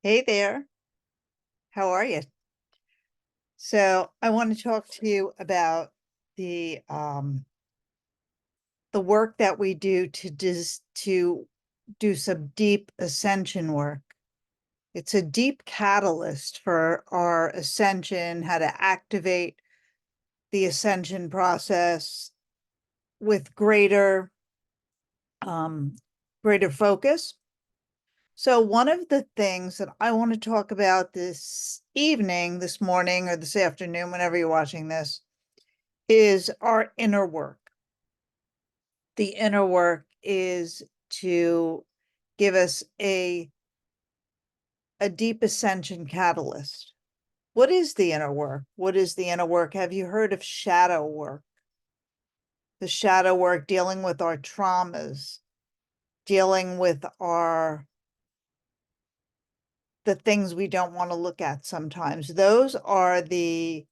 Hey there, how are you? So I want to talk to you about the work that we do to do some deep ascension work. It's a deep catalyst for our ascension, how to activate the ascension process with um, greater focus. So one of the things that I want to talk about this evening, this morning, or this afternoon, whenever you're watching this, is our inner work. The inner work is to give us a deep ascension catalyst. What is the inner work? What is the inner work? Have you heard of shadow work? The shadow work dealing with our traumas, dealing with the things we don't want to look at sometimes. Those are the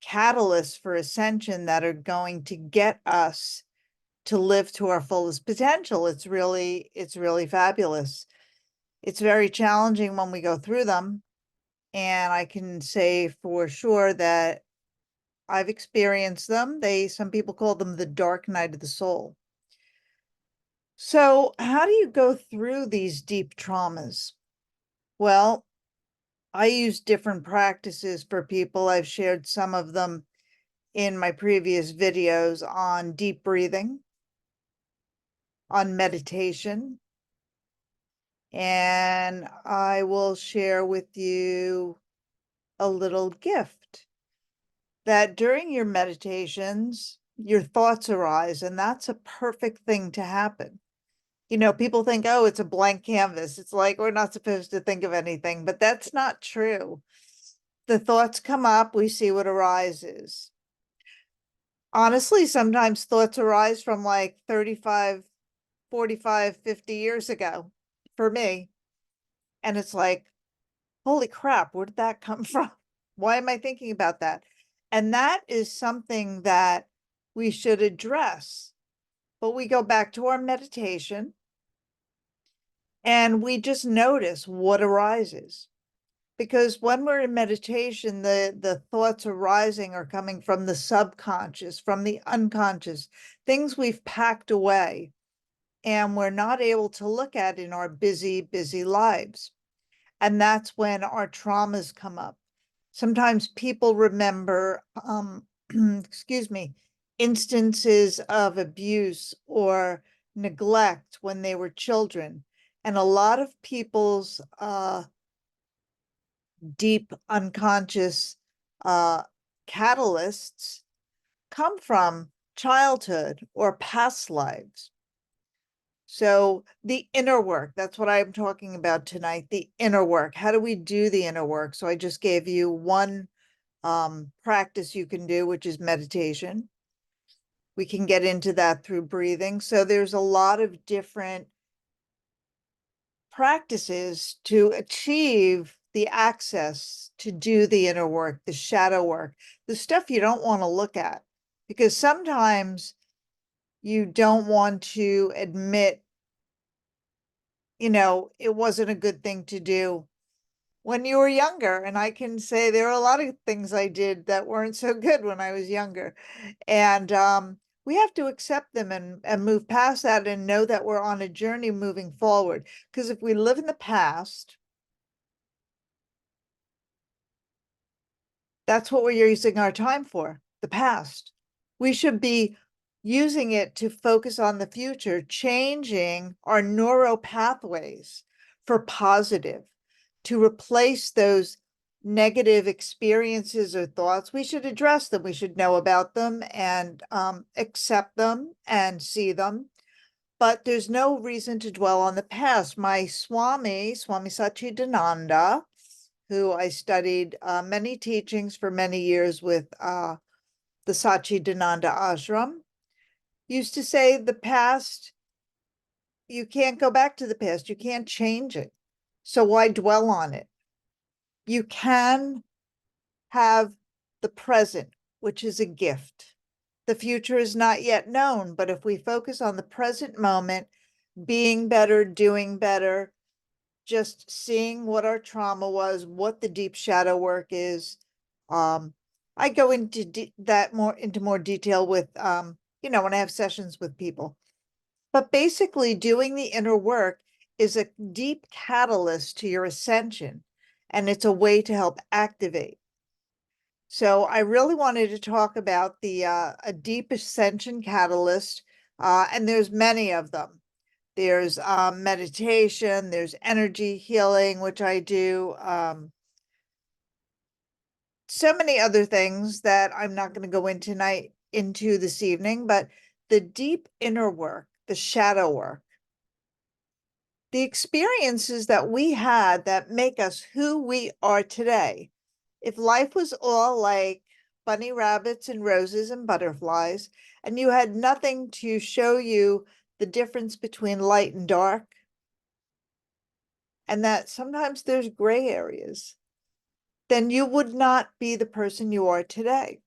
catalysts for ascension that are going to get us to live to our fullest potential. It's really fabulous. It's very challenging when we go through them. And I can say for sure that I've experienced them. Some people call them the dark night of the soul. So how do you go through these deep traumas? Well, I use different practices for people. I've shared some of them in my previous videos on deep breathing, on meditation, and I will share with you a little gift that during your meditations, your thoughts arise, and that's a perfect thing to happen. People think, oh, it's a blank canvas. It's like we're not supposed to think of anything, but that's not true. The thoughts come up, we see what arises. Honestly, sometimes thoughts arise from like 35, 45, 50 years ago for me. And it's like, holy crap, where did that come from? Why am I thinking about that? And that is something that we should address. But we go back to our meditation and we just notice what arises. Because when we're in meditation, the thoughts arising are coming from the subconscious, from the unconscious, things we've packed away and we're not able to look at in our busy, busy lives. And that's when our traumas come up. Sometimes people remember, excuse me, instances of abuse or neglect when they were children. And a lot of people's deep unconscious catalysts come from childhood or past lives. So the inner work, that's what I'm talking about tonight, the inner work. How do we do the inner work? So I just gave you one practice you can do, which is meditation. We can get into that through breathing. So there's a lot of different practices to achieve the access to do the inner work, the shadow work, the stuff you don't want to look at, because sometimes you don't want to admit, it wasn't a good thing to do when you were younger. And I can say there are a lot of things I did that weren't so good when I was younger. And we have to accept them and move past that and know that we're on a journey moving forward. Because if we live in the past, that's what we're using our time for, the past. We should be using it to focus on the future, changing our neural pathways for positive, to replace those negative experiences or thoughts. We should address them. We should know about them and accept them and see them. But there's no reason to dwell on the past. My Swami Satchidananda, who I studied many teachings for many years with the Satchidananda ashram, used to say the past, you can't go back to the past, you can't change it. So why dwell on it? You can have the present, which is a gift. The future is not yet known, but if we focus on the present moment, being better, doing better, just seeing what our trauma was, what the deep shadow work is. I go into that into more detail with, when I have sessions with people. But basically, doing the inner work is a deep catalyst to your ascension, and it's a way to help activate. So I really wanted to talk about the a deep ascension catalyst, and there's many of them. There's meditation, there's energy healing, which I do, so many other things that I'm not going to go into this evening, but the deep inner work, the shadow work, the experiences that we had that make us who we are today. If life was all like bunny rabbits and roses and butterflies, and you had nothing to show you the difference between light and dark, and that sometimes there's gray areas, then you would not be the person you are today.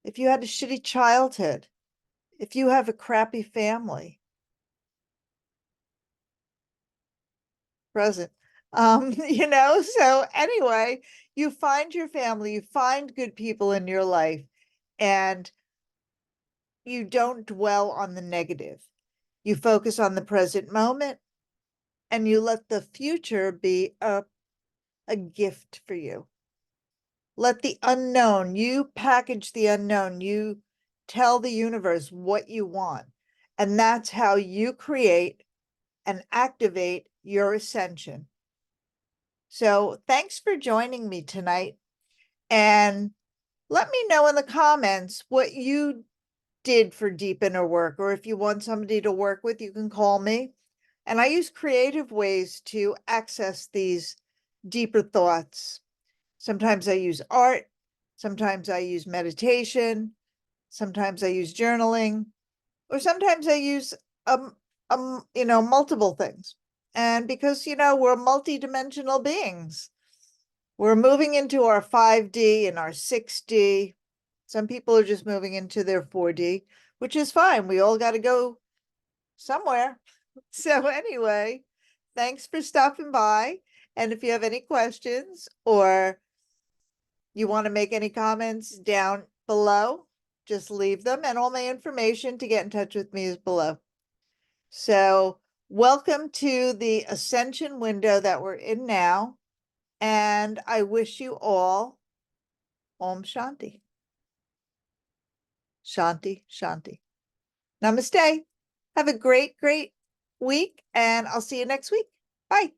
If you had a shitty childhood, if you have a crappy family, present, so anyway, you find your family, you find good people in your life, and you don't dwell on the negative. You focus on the present moment, and you let the future be a gift for you. Let the unknown, you package the unknown, you tell the universe what you want. And that's how you create and activate your ascension. So thanks for joining me tonight. And let me know in the comments what you did for deep inner work, or if you want somebody to work with, you can call me. And I use creative ways to access these deeper thoughts. Sometimes I use art, sometimes I use meditation, sometimes I use journaling, or sometimes I use multiple things. And because we're multidimensional beings, we're moving into our 5D and our 6D. Some people are just moving into their 4D, which is fine. We all got to go somewhere. So anyway, thanks for stopping by. And if you have any questions or you want to make any comments down below, just leave them, and all my information to get in touch with me is below. So welcome to the ascension window that we're in now. And I wish you all Om Shanti. Shanti, Shanti. Namaste. Have a great, great week, and I'll see you next week. Bye.